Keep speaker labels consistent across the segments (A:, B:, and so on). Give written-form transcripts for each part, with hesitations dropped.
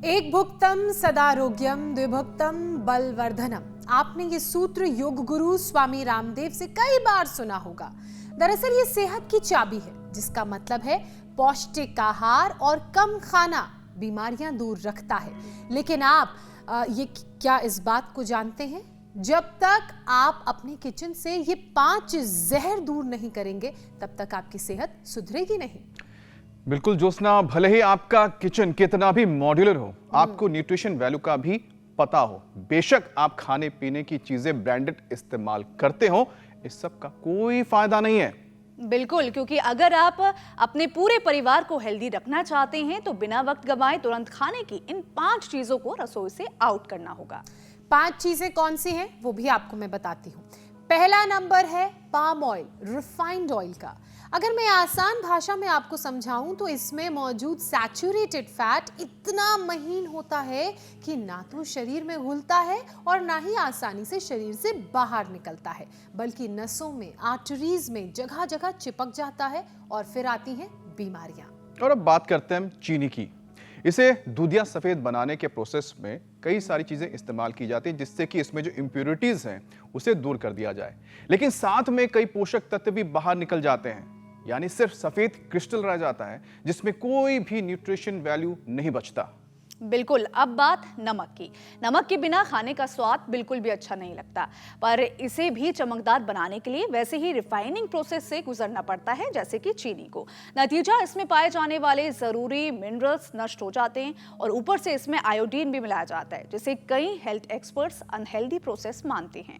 A: एक भुक्तम सदारोग्यम द्विभुक्तम बलवर्धनम। आपने ये सूत्र योग गुरु स्वामी रामदेव से कई बार सुना होगा। दरअसल ये सेहत की चाबी है, जिसका मतलब है पौष्टिक आहार और कम खाना बीमारियां दूर रखता है। लेकिन आप ये क्या इस बात को जानते हैं? जब तक आप अपने किचन से ये 5 जहर दूर नहीं करेंगे, तब तक आपकी सेहत सुधरेगी नहीं।
B: बिल्कुल ज्योत्सना, भले ही आपका किचन कितना भी मॉड्यूलर हो, आपको न्यूट्रिशन वैल्यू का भी पता हो, बेशक आप खाने पीने की चीजें ब्रांडेड इस्तेमाल करते हो, इस सब का कोई फायदा नहीं है।
C: बिल्कुल, क्योंकि अगर आप अपने पूरे परिवार को हेल्दी रखना चाहते हैं तो बिना वक्त गंवाए तुरंत खाने की इन 5 चीजों को रसोई से आउट करना होगा।
A: 5 चीजें कौन सी हैं वो भी आपको मैं बताती हूँ। पहला नंबर है पाम ऑयल, रिफाइंड ऑयल का। अगर मैं आसान भाषा में आपको समझाऊं तो इसमें मौजूद सैचुरेटेड फैट इतना महीन होता है कि ना तो शरीर में घुलता है और ना ही आसानी से शरीर से बाहर निकलता है, बल्कि नसों में, आर्टरीज में जगह जगह चिपक जाता है और फिर आती हैं बीमारियां।
B: और अब बात करते हैं चीनी की। इसे दूधिया सफेद बनाने के प्रोसेस में कई सारी चीजें इस्तेमाल की जाती हैं, जिससे कि इसमें जो इम्प्योरिटीज हैं उसे दूर कर दिया जाए, लेकिन साथ में कई पोषक तत्व भी बाहर निकल जाते हैं, यानी सिर्फ सफेद क्रिस्टल रह जाता है, जिसमें कोई भी न्यूट्रिशन वैल्यू नहीं बचता।
C: बिल्कुल। अब बात नमक की। नमक के बिना खाने का स्वाद बिल्कुल भी अच्छा नहीं लगता, पर इसे भी चमकदार बनाने के लिए वैसे ही रिफाइनिंग प्रोसेस से गुजरना पड़ता है, जैसे कि चीनी को। नतीजा, इसमें पाए जाने वाले जरूरी मिनरल्स नष्ट हो जाते हैं और ऊपर से इसमें आयोडीन भी मिलाया जाता है, जिसे कई हेल्थ एक्सपर्ट्स अनहेल्दी प्रोसेस मानते हैं।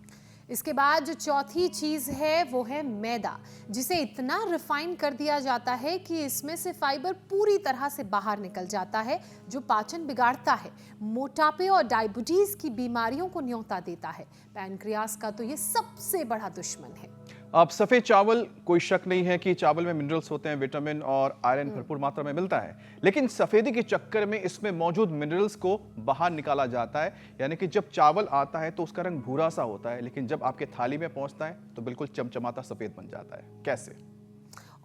A: इसके बाद जो चौथी चीज है वो है मैदा, जिसे इतना रिफाइन कर दिया जाता है कि इसमें से फाइबर पूरी तरह से बाहर निकल जाता है, जो पाचन बिगाड़ता है, मोटापे और डायबिटीज की बीमारियों को न्योता देता है। पैनक्रियास का तो ये सबसे बड़ा दुश्मन है।
B: अब सफेद चावल, कोई शक नहीं है कि चावल में मिनरल्स होते हैं, विटामिन और आयरन भरपूर मात्रा में मिलता है, लेकिन सफेदी के चक्कर में इसमें मौजूद मिनरल्स को बाहर निकाला जाता है। यानी कि जब चावल आता है तो उसका रंग भूरा सा होता है, लेकिन जब आपके थाली में पहुंचता है तो बिल्कुल चमचमाता सफेद बन जाता है। कैसे?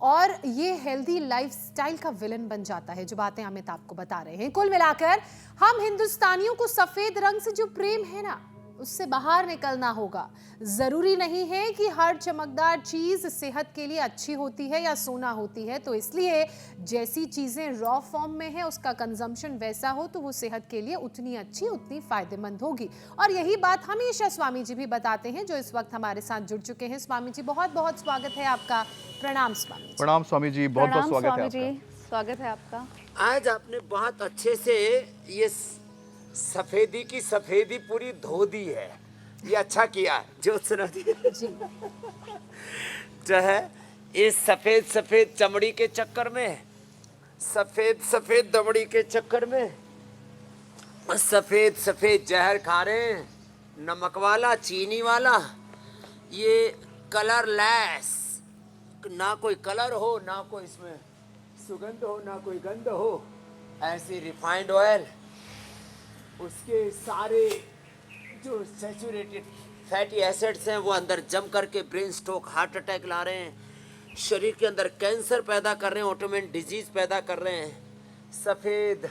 A: और ये हेल्दी लाइफस्टाइल का विलन बन जाता है, जो बातें अमित आपको बता रहे हैं। कुल मिलाकर हम हिंदुस्तानियों को सफेद रंग से जो प्रेम है ना, उससे बाहर निकलना होगा। जरूरी नहीं है कि हर चमकदार चीज सेहत के लिए अच्छी होती है या सोना होती है, तो इसलिए जैसी चीजें रॉ फॉर्म में है उसका कंजम्पशन वैसा हो तो वो सेहत के लिए उतनी अच्छी, उतनी फायदेमंद होगी। और यही बात हमेशा स्वामी जी भी बताते हैं, जो इस वक्त हमारे साथ जुड़ चुके हैं। स्वामी जी, बहुत बहुत स्वागत है आपका। प्रणाम स्वामी जी।
B: प्रणाम स्वामी जी, बहुत बहुत स्वागत है आपका।
C: स्वागत है आपका।
D: आज आपने बहुत अच्छे से ये सफेदी की सफेदी पूरी धो दी है, ये अच्छा किया ज्योत्सना जी। जो है इस सफेद सफेद चमड़ी के चक्कर में, सफेद सफेद दमड़ी के चक्कर में सफेद सफेद जहर खा रहे हैं, नमक वाला, चीनी वाला, ये कलरलेस, ना कोई कलर हो, ना कोई इसमें सुगंध हो, ना कोई गंध हो। ऐसी रिफाइंड ऑयल, उसके सारे जो सैचुरेटेड फैटी एसिड्स हैं वो अंदर जम करके ब्रेन स्ट्रोक, हार्ट अटैक ला रहे हैं, शरीर के अंदर कैंसर पैदा कर रहे हैं, ऑटोइम्यून डिजीज पैदा कर रहे हैं। सफ़ेद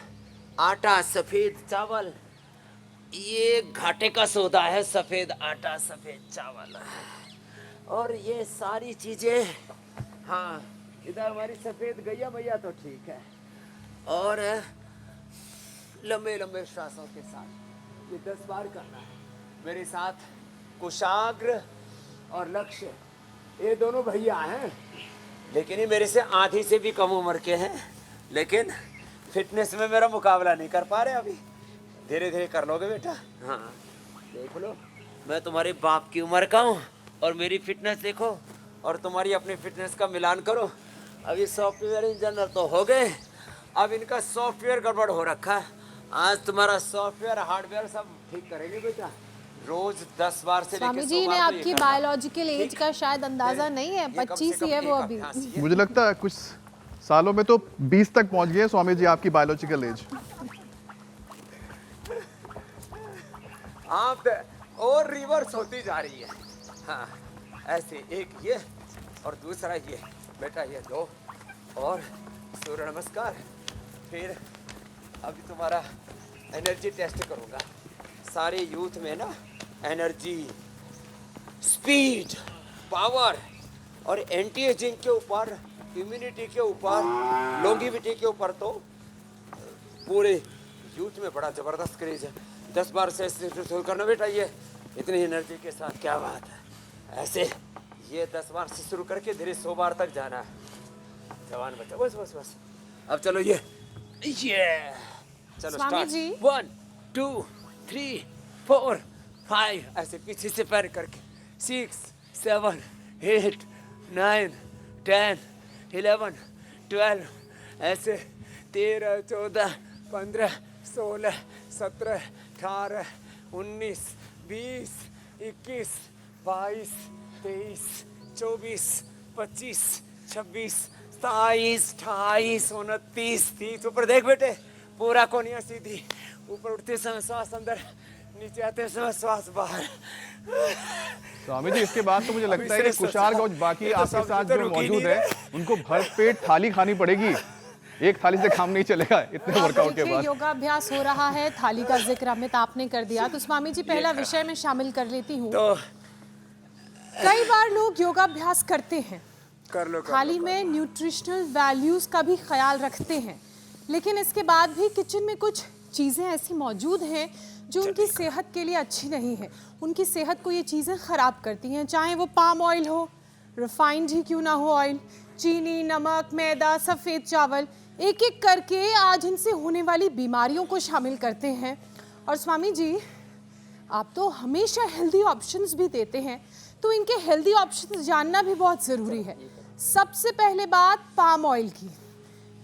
D: आटा, सफ़ेद चावल, ये घाटे का सौदा है। सफ़ेद आटा, सफ़ेद चावल, और ये सारी चीज़ें, हाँ, इधर हमारी सफ़ेद गैया मैया तो ठीक है, और लंबे लंबे श्वासों के साथ ये 10 बार करना है मेरे साथ। कुशाग्र और लक्ष्य, ये दोनों भैया हैं, लेकिन ये मेरे से आधी से भी कम उम्र के हैं, लेकिन फिटनेस में मेरा मुकाबला नहीं कर पा रहे अभी। धीरे धीरे कर लोगे बेटा। हाँ, देख लो, मैं तुम्हारे बाप की उम्र का हूँ और मेरी फिटनेस देखो, और तुम्हारी अपनी फिटनेस का मिलान करो। अभी सॉफ्टवेयर इंजीनियर तो हो गए, अब इनका सॉफ्टवेयर गड़बड़ हो रखा है। आज तुम्हारा सॉफ्टवेयर हार्डवेयर सब ठीक करेंगे बेटा। रोज 10 बार से
A: स्वामी जी ने आपकी बायोलॉजिकल एज का शायद अंदाजा नहीं है, 25 ही है वो अभी।
B: मुझे लगता है कुछ सालों में तो 20 तक पहुंच गए स्वामी जी आपकी बायोलॉजिकल एज।
D: आप और रिवर्स होती जा रही है। हाँ, ऐसे एक ये और दूसरा ये बेटा, ये दो, और सूर्य नमस्कार। फिर अभी तुम्हारा एनर्जी टेस्ट करूंगा। सारे यूथ में ना एनर्जी, स्पीड, पावर और एंटी एजिंग के ऊपर, इम्यूनिटी के ऊपर, लॉन्गिविटी के ऊपर तो पूरे यूथ में बड़ा जबरदस्त क्रेज है। 10 बार से शुरू करना बेटा, ये इतनी एनर्जी के साथ, क्या बात है। ऐसे ये 10 बार से शुरू करके धीरे 100 बार तक जाना है। जवान बच्चा, बस बस बस। अब चलो ये चलो
A: स्वामी
D: स्टार्ट।
A: जी।
D: 1 2 3 4 5 ऐसे पीछे से पैर करके 6 7 8 9 10 11 12 ऐसे 13 14 15 16 17 18 19 20 21 22 23 24 25 26 27 28 29 30। ऊपर देख बेटे, पूरा कोनिया सीधी। ऊपर उठते समय श्वास अंदर, नीचे आते समय श्वास बाहर।
B: स्वामी जी, इसके बाद तो मुझे लगता है कि कुशार और बाकी
D: ये तो
B: आपके
D: सब
B: साथ
D: तो
B: जो
D: रुक ही
B: मौजूद
D: नहीं
B: है उनको भरपेट थाली खानी पड़ेगी। एक थाली से काम नहीं चलेगा इतने वर्कआउट के
A: देखिए,
B: बाद।
A: योगाभ्यास हो रहा है, थाली का जिक्र अमित आपने कर दिया, तो स्वामी जी पहला विषय में शामिल कर लेती हूँ।
D: तो
A: कई बार लोग योगाभ्यास करते हैं,
D: कर लो
A: थाली में न्यूट्रिशनल वैल्यूज का भी ख्याल रखते हैं, लेकिन इसके बाद भी किचन में कुछ चीज़ें ऐसी मौजूद हैं जो उनकी सेहत के लिए अच्छी नहीं है। उनकी सेहत को ये चीज़ें ख़राब करती हैं, चाहे वो पाम ऑयल हो, रिफाइंड ही क्यों ना हो ऑयल, चीनी, नमक, मैदा, सफ़ेद चावल, एक एक करके आज इनसे होने वाली बीमारियों को शामिल करते हैं। और स्वामी जी, आप तो हमेशा हेल्दी ऑप्शंस भी देते हैं, तो इनके हेल्दी ऑप्शंस जानना भी बहुत ज़रूरी है। सबसे पहले बात पाम ऑयल की,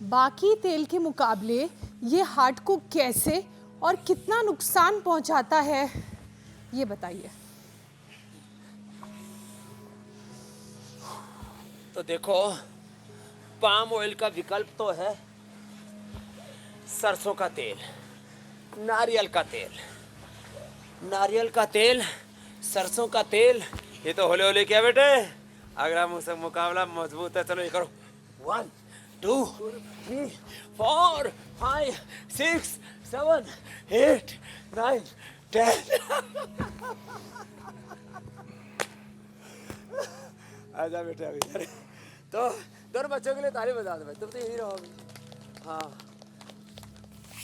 A: बाकी तेल के मुकाबले ये हार्ट को कैसे और कितना नुकसान पहुंचाता है, ये बताइए।
D: तो देखो, पाम ऑयल का विकल्प तो है सरसों का तेल, नारियल का तेल। नारियल का तेल, सरसों का तेल, ये तो होले होले क्या बेटे, अगर मुझसे मुकाबला मजबूत है। चलो ये करो, 1 2 3 4 5 6 7 8 9 10। आजा बेटा अभी। तो दोनों बच्चों के लिए ताली बजा दो भाई, तुम तो यही रहोगे। हाँ,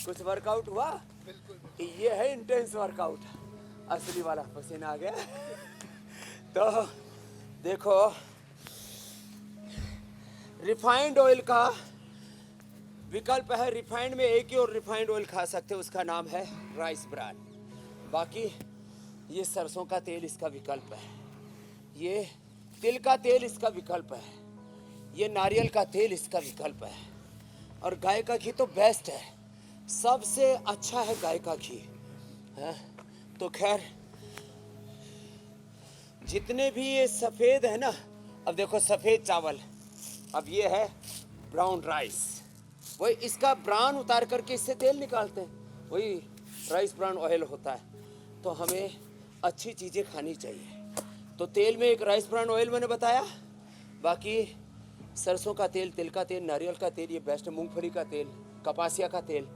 D: कुछ वर्कआउट हुआ? बिल्कुल। ये है इंटेंस वर्कआउट, असली वाला। पसीना आ गया। तो देखो, रिफाइंड ऑयल का विकल्प है। रिफाइंड में एक ही और रिफाइंड ऑयल खा सकते हो, उसका नाम है राइस ब्रान। बाकी ये सरसों का तेल इसका विकल्प है, ये तिल का तेल इसका विकल्प है, ये नारियल का तेल इसका विकल्प है, और गाय का घी तो बेस्ट है, सबसे अच्छा है गाय का घी है। तो खैर, जितने भी ये सफ़ेद है ना, अब देखो सफ़ेद चावल, अब ये है ब्राउन राइस, वही इसका ब्राउन उतार करके इससे तेल निकालते हैं, वही राइस ब्राउन ऑयल होता है। तो हमें अच्छी चीज़ें खानी चाहिए। तो तेल में एक राइस ब्राउन ऑयल मैंने बताया, बाकी सरसों का तेल, तिल का तेल, नारियल का तेल, ये बेस्ट है, मूंगफली का तेल, कपासिया का तेल।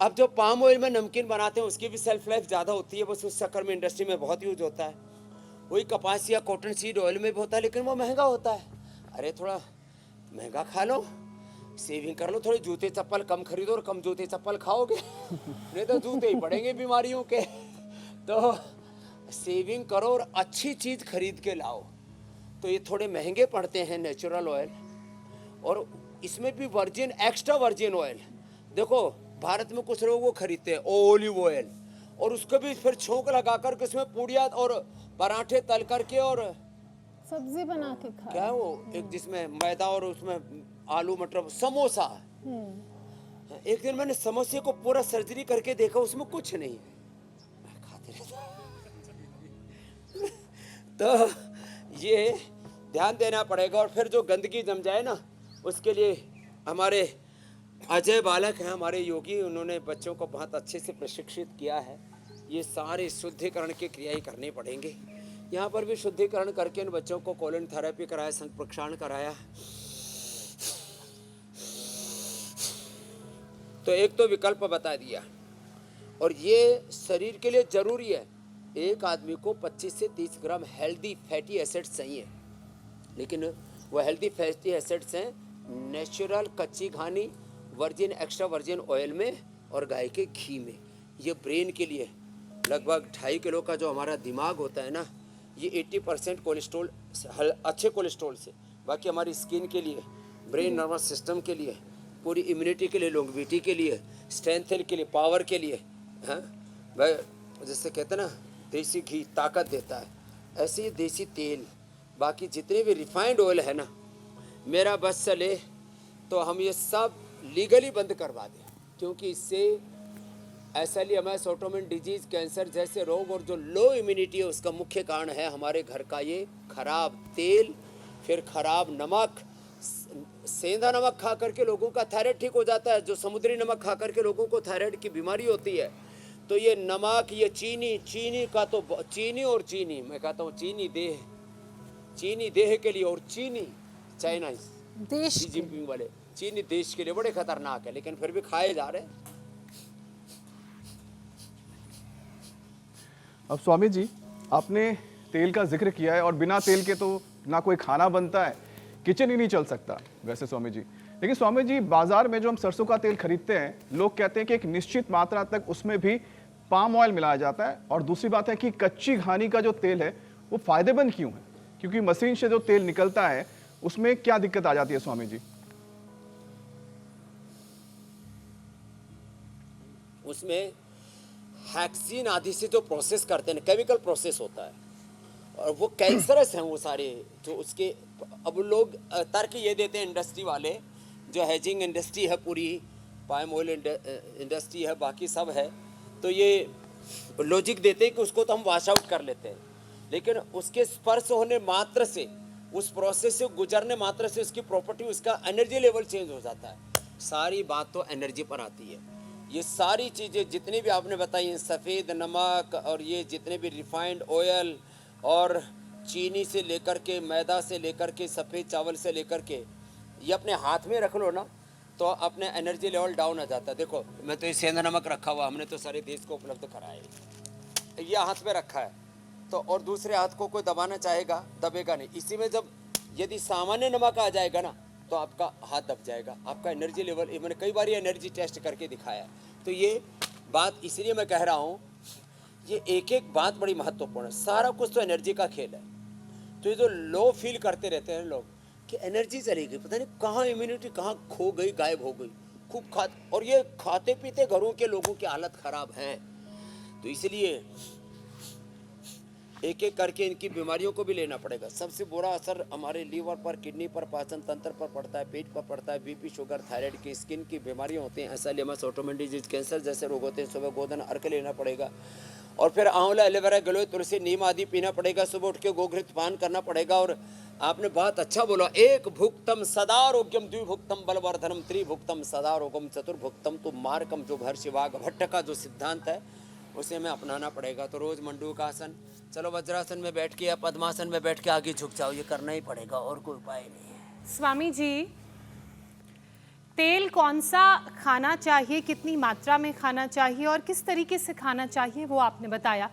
D: अब जो पाम ऑयल में नमकीन बनाते हैं उसकी भी सेल्फ लाइफ ज़्यादा होती है, बस उस चक्कर में इंडस्ट्री में बहुत यूज होता है। वही कपासिया कॉटन सीड ऑयल में भी होता है, लेकिन वो महंगा होता है। अरे थोड़ा महंगा खा लो, सेविंग कर लो, थोड़े जूते चप्पल कम खरीदो और कम जूते चप्पल खाओगे, नहीं तो जूते ही पड़ेंगे बीमारियों के। तो सेविंग करो और अच्छी चीज़ खरीद के लाओ। तो ये थोड़े महंगे पड़ते हैं नेचुरल ऑयल, और इसमें भी वर्जिन, एक्स्ट्रा वर्जिन ऑयल। देखो भारत में कुछ लोग वो खरीदते हैं ऑलिव ऑयल, और उसको भी फिर छोंक लगा कर के उसमें पूड़ियाँ और पराठे तल करके और
A: सब्जी बना के खा,
D: क्या वो एक जिसमें मैदा और उसमें आलू मटर, समोसा। एक दिन मैंने समोसे को पूरा सर्जरी करके देखा, उसमें कुछ नहीं है, मैं खाते रहता। तो ये ध्यान देना पड़ेगा। और फिर जो गंदगी जम जाए ना, उसके लिए हमारे अजय बालक हैं, हमारे योगी, उन्होंने बच्चों को बहुत अच्छे से प्रशिक्षित किया है। ये सारे शुद्धिकरण की क्रियाएं करनी पड़ेंगे। यहाँ पर भी शुद्धिकरण करके इन बच्चों को कोलन थेरेपी कराया, संप्रक्षालन कराया। तो एक तो विकल्प बता दिया। और ये शरीर के लिए ज़रूरी है। एक आदमी को 25 से 30 ग्राम हेल्दी फैटी एसिड्स चाहिए, लेकिन वो हेल्दी फैटी एसिड्स हैं नेचुरल कच्ची घानी, वर्जिन एक्स्ट्रा वर्जिन ऑयल में और गाय के घी में। ये ब्रेन के लिए लगभग 2.5 किलो का जो हमारा दिमाग होता है ना, ये 80% कोलेस्ट्रॉल, अच्छे कोलेस्ट्रॉल से, बाकी हमारी स्किन के लिए, ब्रेन नर्वस सिस्टम के लिए, पूरी इम्यूनिटी के लिए, लॉन्गेविटी के लिए, स्ट्रेंथ के लिए, पावर के लिए, हाँ भाई, जैसे कहते हैं ना देसी घी ताकत देता है, ऐसे ही देसी तेल, बाकी जितने भी रिफाइंड ऑयल है ना, मेरा बस चले तो हम ये सब लीगली बंद करवा दें, क्योंकि इससे SLEMS, ऑटोइम्यून डिजीज, कैंसर जैसे रोग और जो लो इम्यूनिटी है उसका मुख्य कारण है हमारे घर का ये खराब तेल, फिर खराब नमक। सेंधा नमक खा करके लोगों का थायराइड ठीक हो जाता है, जो समुद्री नमक खा करके लोगों को थायराइड की बीमारी होती है। तो ये नमक, ये चीनी का तो चीनी और चीनी, मैं कहता हूँ चीनी देह के लिए, और चीनी चाइना
A: देश
D: शी जिनपिंग वाले चीनी देश के लिए बड़े खतरनाक है, लेकिन फिर भी खाए जा रहे हैं।
B: अब स्वामी जी, आपने तेल का जिक्र किया है और बिना तेल के तो ना कोई खाना बनता है, किचन ही नहीं चल सकता वैसे स्वामी जी। लेकिन स्वामी जी, बाजार में जो हम सरसों का तेल खरीदते हैं, लोग कहते हैं कि एक निश्चित मात्रा तक उसमें भी पाम ऑयल मिलाया जाता है, और दूसरी बात है कि कच्ची घानी का जो तेल है वो फायदेमंद क्यों है? क्योंकि मशीन से जो तेल निकलता है उसमें क्या दिक्कत आ जाती है स्वामी जी?
D: उसमें हैक्सीन आदि से जो प्रोसेस करते हैं, केमिकल प्रोसेस होता है, और वो कैंसरस हैं वो सारे जो उसके। अब लोग तर्क ये देते हैं इंडस्ट्री वाले, जो हेजिंग इंडस्ट्री है पूरी, पाम ऑयल इंडस्ट्री है, बाकी सब है, तो ये लॉजिक देते हैं कि उसको तो हम वॉश आउट कर लेते हैं, लेकिन उसके स्पर्श होने मात्र से, उस प्रोसेस से गुजरने मात्र से उसकी प्रॉपर्टी, उसका एनर्जी लेवल चेंज हो जाता है। सारी बात तो एनर्जी पर आती है। ये सारी चीज़ें जितनी भी आपने बताई हैं, सफ़ेद नमक और ये जितने भी रिफाइंड ऑयल और चीनी से लेकर के, मैदा से लेकर के, सफ़ेद चावल से लेकर के, ये अपने हाथ में रख लो ना तो अपने एनर्जी लेवल डाउन आ जाता है। देखो, मैं तो ये सेंधा नमक रखा हुआ, हमने तो सारे देश को उपलब्ध कराया है, ये हाथ में रखा है, तो और दूसरे हाथ को कोई दबाना चाहेगा, दबेगा नहीं। इसी में जब यदि सामान्य नमक आ जाएगा ना तो आपका हाथ दब जाएगा, आपका एनर्जी लेवल, मैंने कई बार ये एनर्जी टेस्ट करके दिखाया। तो ये बात इसलिए मैं कह रहा हूँ, ये एक एक बात बड़ी महत्वपूर्ण है। सारा कुछ तो एनर्जी का खेल है। तो ये जो लो फील करते रहते हैं लोग कि एनर्जी चली गई, पता नहीं कहाँ इम्यूनिटी कहाँ खो गई, गायब हो गई, खूब खा, और ये खाते पीते घरों के लोगों की हालत खराब है। तो इसलिए एक एक करके इनकी बीमारियों को भी लेना पड़ेगा। सबसे बुरा असर हमारे लीवर पर, किडनी पर, पाचन तंत्र पर पड़ता है, पेट पर पड़ता है, बीपी, शुगर, थायराइड की, स्किन की बीमारियां होती हैं, SLEMS, ऑटोइम्यून डिजीज, कैंसर जैसे रोग होते हैं। सुबह गोधन अर्क लेना पड़ेगा, और फिर आंवला, एलोवेरा, गिलोय, तुलसी, नीम आदि पीना पड़ेगा। सुबह उठ के गोघृत पान करना पड़ेगा। और आपने बहुत अच्छा बोला, एक भुक्तम सदारोग्यम, द्विभुक्तम बलवर्धनम, त्रिभुक्तम सदारोगम, चतुर्भुक्तम तो मार्कम, जो महर्षि वाघ भट्ट का जो सिद्धांत है उसे हमें अपनाना पड़ेगा। तो रोज मंडूकासन, चलो वज्रासन में बैठ के या पद्मासन में बैठ के आगे झुक जाओ, ये करना ही पड़ेगा, और कोई उपाय नहीं है।
A: स्वामी जी, तेल कौन सा खाना चाहिए, कितनी मात्रा में खाना चाहिए और किस तरीके से खाना चाहिए, वो आपने बताया।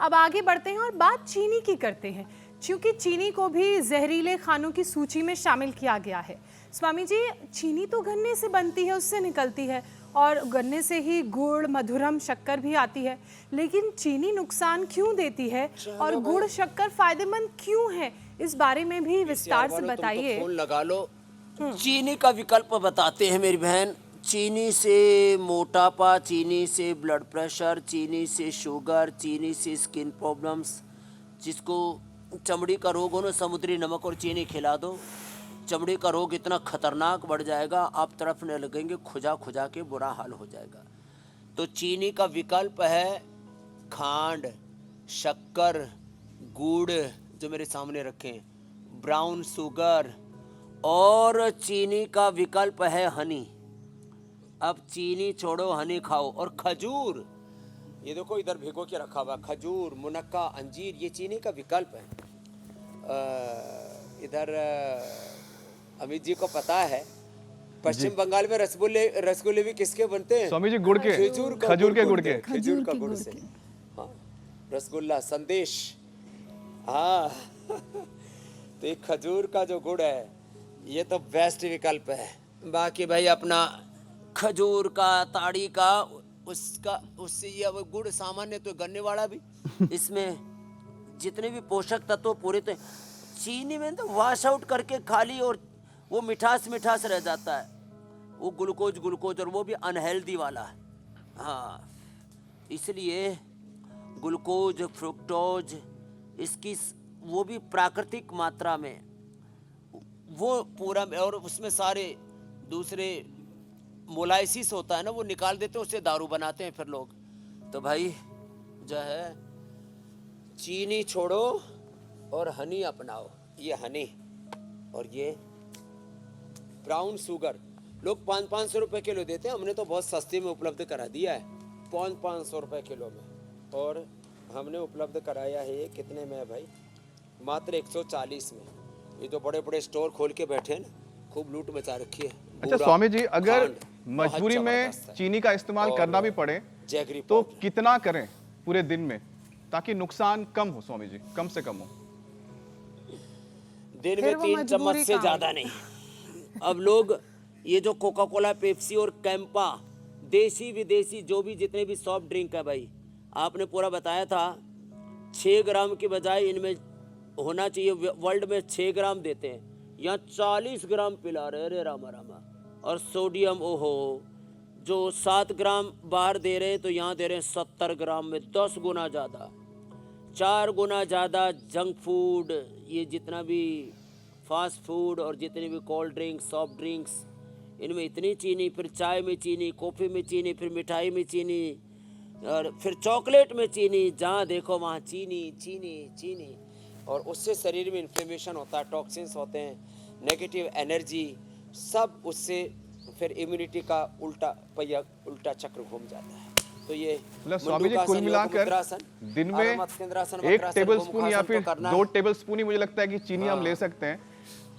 A: अब आगे बढ़ते हैं और बात चीनी की करते हैं, क्योंकि चीनी को भी जहरीले खानों की सूची में शामिल किया गया है। स्वामी जी, चीनी तो गन्ने से बनती है, उससे निकलती है, और गन्ने से ही गुड़, मधुरम, शक्कर भी आती है, लेकिन चीनी नुकसान क्यों देती है और गुड़, शक्कर फायदेमंद क्यों है, इस बारे में भी विस्तार से बताइए।
D: फोन लगा लो। चीनी का विकल्प बताते हैं मेरी बहन। चीनी से मोटापा, चीनी से ब्लड प्रेशर, चीनी से शुगर, चीनी से स्किन प्रॉब्लम्स, जिसको चमड़ी का रोग हो ना, समुद्री नमक और चीनी खिला दो, चमड़ी का रोग इतना खतरनाक बढ़ जाएगा, आप तरफने लगेंगे, खुजा खुजा के बुरा हाल हो जाएगा। तो चीनी का विकल्प है खांड, शक्कर, गुड़ जो मेरे सामने रखें, ब्राउन शुगर, और चीनी का विकल्प है हनी। अब चीनी छोड़ो, हनी खाओ। और खजूर, ये देखो इधर भिगो के रखा हुआ खजूर, मुनक्का, अंजीर, ये चीनी का विकल्प है। इधर अमित जी को पता है, पश्चिम बंगाल में रसगुल्ले भी किसके बनते हैं?
B: स्वामी जी गुड़ के,
D: खजूर के
B: गुड़ के।
D: खजूर का गुड़ से। हाँ, रसगुल्ला संदेश। हाँ तो ये खजूर का जो गुड़ है ये तो बेस्ट विकल्प है। बाकी भाई अपना खजूर का, ताड़ी का, उससे ये अब गुड़ सामान्य तो गन्ने वाला भी इसमें जितने भी पोषक तत्व पूरे तो चीनी में तो वॉश आउट करके खाली और वो मिठास रह जाता है, वो ग्लूकोज और वो भी अनहेल्दी वाला। हाँ, इसलिए ग्लूकोज, फ्रुक्टोज इसकी वो भी प्राकृतिक मात्रा में वो पूरा, और उसमें सारे दूसरे मोलाइसिस होता है ना, वो निकाल देते हैं, उससे दारू बनाते हैं फिर लोग। तो भाई जो है चीनी छोड़ो और हनी अपनाओ। ये हनी और ये ब्राउन शुगर लोग 500 रुपए किलो देते हैं, हमने तो बहुत सस्ते में उपलब्ध करा दिया है, 500 रुपए किलो में। और हमने उपलब्ध कराया है ये कितने में है भाई? मात्र 140 में। ये जो बड़े बड़े स्टोर खोल के बैठे हैं ना, खूब लूट मचा रखी है।
B: अच्छा स्वामी जी, अगर मजबूरी में चीनी का इस्तेमाल करना भी पड़े तो कितना करें पूरे दिन में ताकि नुकसान कम हो? स्वामी जी, कम से कम हो।
D: दिन में 3 चम्मच से ज्यादा नहीं। अब लोग ये जो कोका कोला, पेप्सी और कैंपा, देसी विदेशी जो भी जितने भी सॉफ्ट ड्रिंक है भाई, आपने पूरा बताया था 6 ग्राम की बजाय इनमें होना चाहिए, वर्ल्ड में 6 ग्राम देते हैं, यहाँ 40 ग्राम पिला रहे। अरे रामा रामा। और सोडियम, ओहो, जो 7 ग्राम बाहर दे रहे हैं तो यहाँ दे रहे हैं 70 ग्राम में 10 गुना ज़्यादा, 4 गुना ज़्यादा जंक फूड, ये जितना भी फास्ट फूड और जितने भी कोल्ड ड्रिंक्स, सॉफ्ट ड्रिंक्स, इनमें इतनी चीनी, फिर चाय में चीनी, कॉफ़ी में चीनी, फिर मिठाई में चीनी, और फिर चॉकलेट में चीनी, जहाँ देखो वहाँ चीनी चीनी चीनी। और उससे शरीर में इन्फ्लेमेशन होता है, टॉक्सिन्स होते हैं, नेगेटिव एनर्जी, सब उससे फिर इम्यूनिटी का उल्टा चक्र घूम जाता है। तो ये
B: मतलब स्वामी जी कुल मिलाकर दिन में 1 टेबल स्पून या फिर 2 टेबल स्पून ही मुझे लगता है कि चीनी हम ले सकते हैं।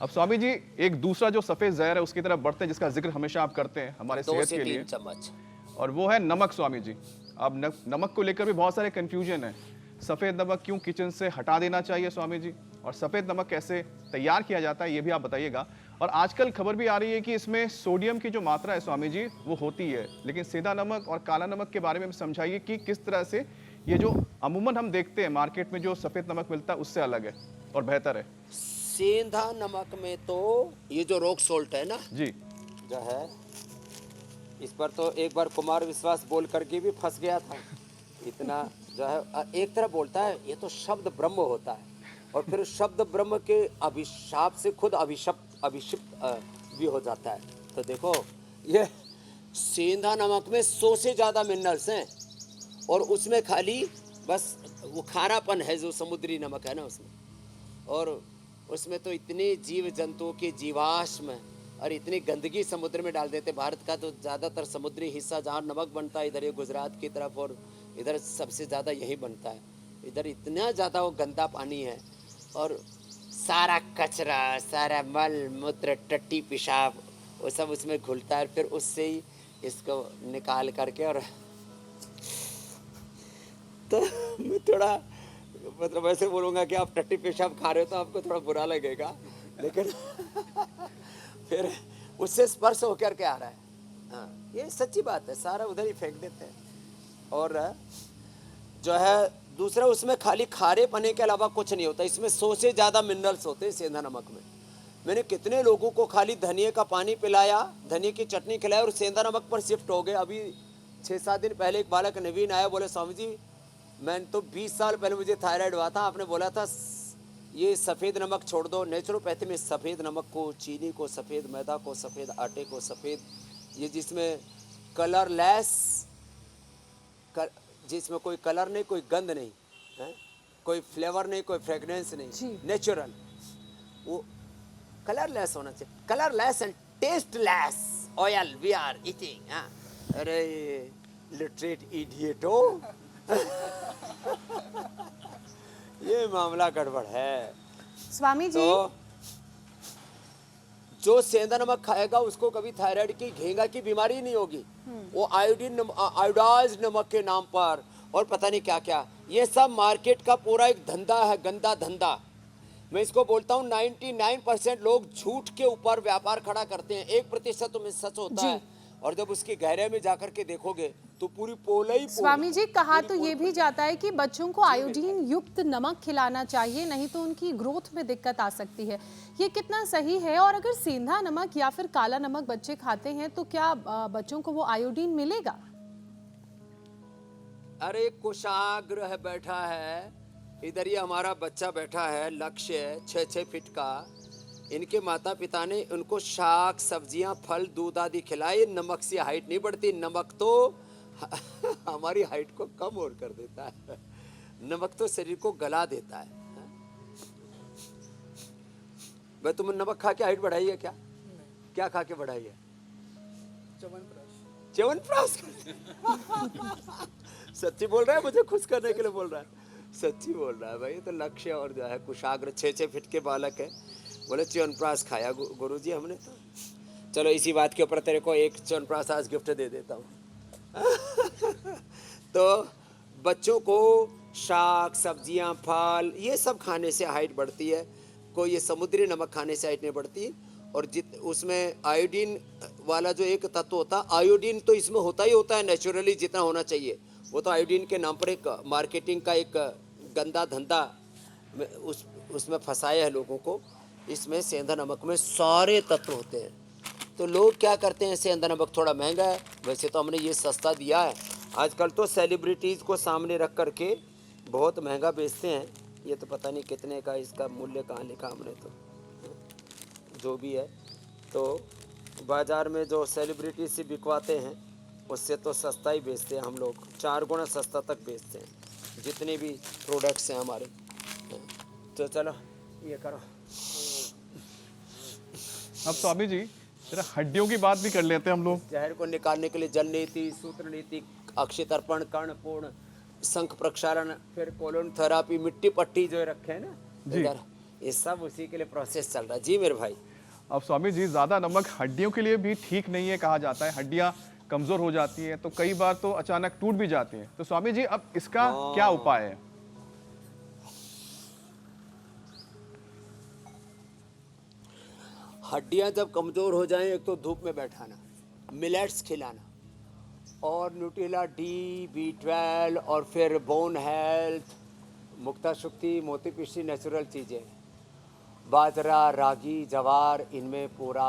B: अब स्वामी जी एक दूसरा जो सफेद जहर है उसकी तरफ बढ़ते हैं, जिसका जिक्र हमेशा आप करते हैं हमारे सेहत के लिए,
D: 2 से 3 चम्मच,
B: और वो है नमक। स्वामी जी, अब नमक को लेकर भी बहुत सारे कंफ्यूजन है। सफेद नमक क्यों किचन से हटा देना चाहिए स्वामी जी, और सफेद नमक कैसे तैयार किया जाता है ये भी आप बताइएगा। और आजकल खबर भी आ रही है कि इसमें सोडियम की जो मात्रा है स्वामी जी वो होती है, लेकिन सेंधा नमक और काला नमक के बारे में समझाइए कि किस तरह से ये जो अमूमन हम देखते हैं मार्केट में जो सफेद नमक मिलता है उससे अलग है और बेहतर है।
D: सेंधा नमक में तो ये जो रॉक सोल्ट है ना
B: जी,
D: जो है, इस पर तो एक बार कुमार विश्वास बोल करके भी फंस गया था। इतना जो है, एक तरह बोलता है ये तो शब्द ब्रह्म होता है, और फिर शब्द ब्रह्म के अभिशाप से खुद अभिषिप्त भी हो जाता है। तो देखो ये सेंधा नमक में 100 से ज़्यादा मिनरल्स हैं, और उसमें खाली बस वो खारापन है जो समुद्री नमक है ना उसमें, और उसमें तो इतने जीव जंतुओं के जीवाश्म और इतनी गंदगी समुद्र में डाल देते। भारत का तो ज़्यादातर समुद्री हिस्सा जहाँ नमक बनता है, इधर ये गुजरात की तरफ, और इधर सबसे ज़्यादा यही बनता है। इधर इतना ज़्यादा वो गंदा पानी है, और सारा कचरा, सारा मल मूत्र, टट्टी, पेशाब, वो सब उसमें घुलता है। फिर उससे ही इसको निकाल करके, और तो मैं थोड़ा मतलब ऐसे बोलूँगा कि आप टट्टी पेशाब खा रहे हो तो आपको थोड़ा बुरा लगेगा, लेकिन फिर उससे स्पर्श होकर के आ रहा है। हाँ, ये सच्ची बात है, सारा उधर ही फेंक देते हैं। और जो है दूसरा, उसमें खाली खारे पने के अलावा कुछ नहीं होता, इसमें 100 से ज़्यादा मिनरल्स होते हैं सेंधा नमक में। मैंने कितने लोगों को खाली धनिए का पानी पिलाया, धनिए की चटनी खिलाया, और सेंधा नमक पर शिफ्ट हो गए। अभी 6-7 दिन पहले एक बालक नवीन आया, बोले स्वामी जी मैंने तो 20 साल पहले मुझे थायराइड हुआ था, आपने बोला था ये सफ़ेद नमक छोड़ दो। नेचुरोपैथी में सफ़ेद नमक को, चीनी को, सफ़ेद मैदा को, सफ़ेद आटे को, सफ़ेद ये जिसमें कलरलेस, जिसमें कोई कलर नहीं, कोई गंध नहीं है, कोई फ्लेवर नहीं, कोई फ्रेगनेंस नहीं, नेचुरल, वो कलरलेस होना चाहिए। Colourless and tasteless oil we are eating. अरे लिटरेट इडियटो ये मामला गड़बड़ है।
A: स्वामी जी,
D: तो जो सेंधा नमक खाएगा उसको कभी थायराइड की, घेंगा की बीमारी नहीं होगी। वो आयोडाइज नमक के नाम पर और पता नहीं क्या क्या, ये सब मार्केट का पूरा एक धंधा है, गंदा धंधा। मैं इसको बोलता हूँ 99% लोग झूठ के ऊपर व्यापार खड़ा करते हैं, 1% में सच होता है। और जब उसकी गहराई में जाकर के देखोगे तो पूरी पोल ही पोल।
A: स्वामी जी, कहा तो ये भी जाता है कि बच्चों को आयोडीन युक्त नमक खिलाना चाहिए, नहीं तो उनकी ग्रोथ में दिक्कत आ सकती है। ये कितना सही है? और अगर सेंधा नमक या फिर काला नमक बच्चे खाते हैं तो क्या बच्चों को वो आयोडीन मिलेगा?
D: अरे कुशाग्र बैठा है इधर, ये हमारा बच्चा बैठा है, लक्ष्य 6 फीट का। इनके माता पिता ने उनको शाक सब्जियां फल दूध आदि खिलाए। नमक से हाइट नहीं बढ़ती, नमक तो हमारी हाइट को कम और कर देता है। नमक तो शरीर को गला देता है। भाई तुमने नमक खा के हाइट बढ़ाई है क्या? क्या खा के बढ़ाई है? च्यवनप्राश। सच्ची बोल रहा है, मुझे खुश करने के लिए बोल रहा है, सच्ची बोल रहा है भाई। तो लक्ष्य और जो है कुशाग्र 6 फीट के बालक है, बोले च्यवनप्राश खाया गुरुजी हमने। तो चलो इसी बात के ऊपर तेरे को एक च्यवनप्राश आज गिफ्ट दे देता हूँ। तो बच्चों को शाक सब्जियां फल ये सब खाने से हाइट बढ़ती है, कोई ये समुद्री नमक खाने से हाइट नहीं बढ़ती। और उसमें आयोडीन वाला जो एक तत्व होता है, आयोडीन तो इसमें होता ही होता है नेचुरली जितना होना चाहिए। वो तो आयोडीन के नाम पर एक मार्केटिंग का एक गंदा धंधा उसमें फंसाया है लोगों को। इसमें सेंधा नमक में सारे तत्व होते हैं। तो लोग क्या करते हैं, सेंधा नमक थोड़ा महंगा है, वैसे तो हमने ये सस्ता दिया है। आजकल तो सेलिब्रिटीज़ को सामने रख करके बहुत महंगा बेचते हैं। ये तो पता नहीं कितने का, इसका मूल्य कहाँ लिखा हमने, तो जो भी है। तो बाज़ार में जो सेलिब्रिटी से बिकवाते हैं उससे तो सस्ता ही बेचते हैं हम लोग, 4 गुना सस्ता तक बेचते हैं जितने भी प्रोडक्ट्स हैं हमारे। तो चलो ये करो।
B: अब स्वामी जी जरा हड्डियों की बात भी कर लेते हैं हम लोग।
D: जहर को निकालने के लिए जल नीति, सूत्र नीति, अक्षय तर्पण, कर्णपूर्ण, शंख प्रक्षालन, फिर कोलोन थेरापी, मिट्टी पट्टी जो रखे हैं ना इधर, ये सब उसी के लिए प्रोसेस चल रहा है। जी मेरे भाई।
B: अब स्वामी जी ज़्यादा नमक हड्डियों के लिए भी ठीक नहीं है, कहा जाता है हड्डियाँ कमज़ोर हो जाती हैं, तो कई बार तो अचानक टूट भी जाती हैं। तो स्वामी जी अब इसका क्या उपाय है?
D: हड्डियां जब कमज़ोर हो जाएं, एक तो धूप में बैठाना, मिलेट्स खिलाना, और न्यूट्रिला डी, B12 और फिर बोन हेल्थ, मुक्ता शुक्ति, मोती पिष्टी, नेचुरल चीज़ें, बाजरा, रागी, जवार, इनमें पूरा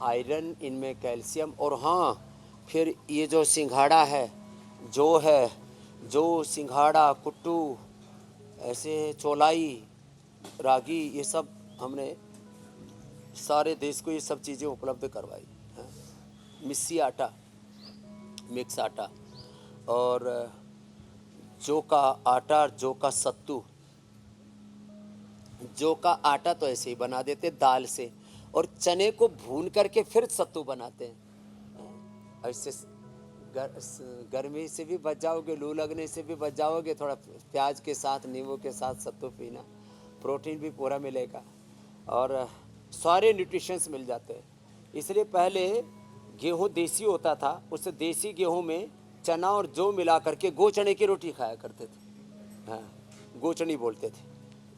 D: आयरन, इनमें कैल्शियम। और हाँ, फिर ये जो सिंघाड़ा है, जो सिंघाड़ा, कुट्टू, ऐसे चौलाई, रागी, ये सब हमने सारे देश को ये सब चीज़ें उपलब्ध करवाई हैं। मिस्सी आटा, मिक्स आटा, और जौ का आटा, जौ का सत्तू। जौ का आटा तो ऐसे ही बना देते दाल से, और चने को भून करके फिर सत्तू बनाते हैं। ऐसे गर्मी से भी बच जाओगे, लू लगने से भी बच जाओगे। थोड़ा प्याज के साथ, नींबू के साथ सत्तू पीना, प्रोटीन भी पूरा मिलेगा और सारे न्यूट्रिशंस मिल जाते हैं। इसलिए पहले गेहूँ देसी होता था, उस देसी गेहूँ में चना और जौ मिला करके गो चने की रोटी खाया करते थे। हाँ, गोचनी बोलते थे।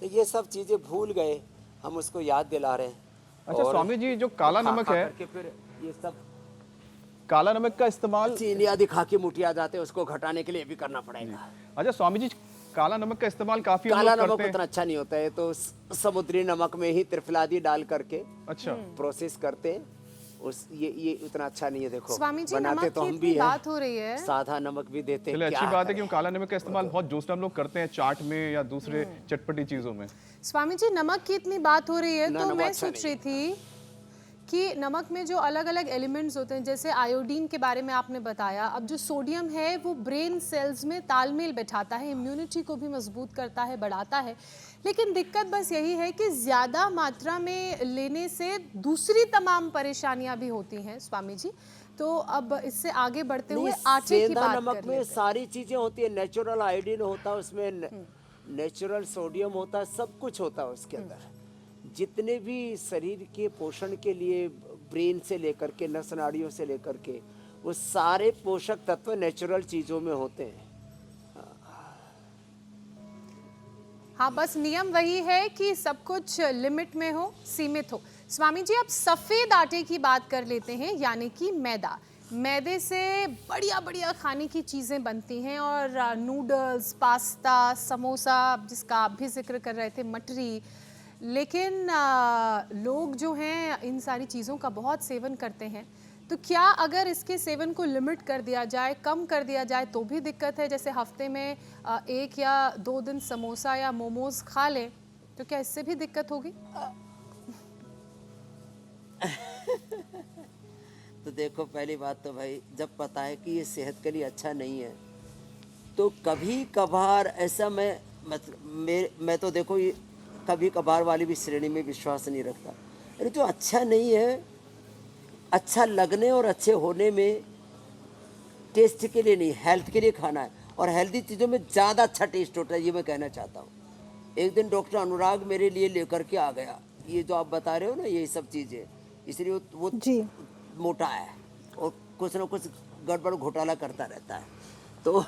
D: तो ये सब चीज़ें भूल गए, हम उसको याद दिला रहे हैं।
B: अच्छा स्वामी जी, जो काला नमक है,
D: फिर ये सब
B: काला नमक का इस्तेमाल
D: चीनी आदि खा के मुठिया जाते हैं, उसको घटाने के लिए भी करना पड़ेगा।
B: अच्छा स्वामी जी, काला नमक का इस्तेमाल काफी
D: काला नमक उतना अच्छा नहीं होता है, तो समुद्री नमक में ही त्रिफलादी डाल करके
B: अच्छा
D: प्रोसेस करते हैं। ये उतना अच्छा नहीं है। देखो
A: स्वामी जी,
D: बनाते
A: नमक
D: तो
A: की
D: हम
A: इतनी
D: भी
A: बात हो रही है,
D: साधा नमक भी देते हैं।
B: चलिए अच्छी
D: क्या
B: बात है
D: करें?
B: कि काला नमक का इस्तेमाल बहुत जोश हम लोग करते हैं चाट में या दूसरे चटपटी चीजों में।
A: स्वामी जी नमक की इतनी बात हो रही है
D: ना,
A: तो
D: नमक
A: मैं
D: अच्छा
A: सोच रही थी कि नमक में जो अलग अलग एलिमेंट्स होते हैं, जैसे आयोडीन के बारे में आपने बताया, अब जो सोडियम है वो ब्रेन सेल्स में तालमेल बैठाता है, इम्यूनिटी को भी मजबूत करता है, बढ़ाता है। लेकिन दिक्कत बस यही है कि ज़्यादा मात्रा में लेने से दूसरी तमाम परेशानियां भी होती हैं स्वामी जी। तो अब इससे आगे बढ़ते हुए आटे की
D: सेंधा
A: बात
D: नमक
A: कर
D: में
A: लेते हैं।
D: सारी चीजें होती है। नेचुरल आयोडीन होता है उसमें, नेचुरल सोडियम होता है, सब कुछ होता है उसके अंदर। जितने भी शरीर के पोषण के लिए ब्रेन से लेकर के नस नाड़ियों से लेकर के वो सारे पोषक तत्व नेचुरल चीजों में होते हैं।
A: हाँ, बस नियम वही है कि सब कुछ लिमिट में हो, सीमित हो। स्वामी जी, अब सफेद आटे की बात कर लेते हैं, यानी कि मैदा। मैदे से बढ़िया बढ़िया खाने की चीज़ें बनती हैं, और नूडल्स, पास्ता, समोसा, जिसका आप भी जिक्र कर रहे थे, मटरी। लेकिन लोग जो हैं इन सारी चीज़ों का बहुत सेवन करते हैं। तो क्या अगर इसके सेवन को लिमिट कर दिया जाए, कम कर दिया जाए, तो भी दिक्कत है? जैसे हफ्ते में 1 या 2 दिन समोसा या मोमोज खा लें, तो क्या इससे भी दिक्कत होगी?
D: तो देखो, पहली बात तो भाई, जब पता है कि ये सेहत के लिए अच्छा नहीं है तो कभी कभार ऐसा मैं तो देखो, ये कभी कभार वाली भी श्रेणी में विश्वास नहीं रखता। अरे जो अच्छा नहीं है, अच्छा लगने और अच्छे होने में, टेस्ट के लिए नहीं, हेल्थ के लिए खाना है। और हेल्दी चीज़ों में ज़्यादा अच्छा टेस्ट होता है, ये मैं कहना चाहता हूँ। एक दिन डॉक्टर अनुराग मेरे लिए लेकर के आ गया, ये जो आप बता रहे हो ना, ये सब चीज़ें, इसलिए वो
E: जी
D: मोटा है और कुछ ना कुछ गड़बड़ घोटाला करता रहता है। तो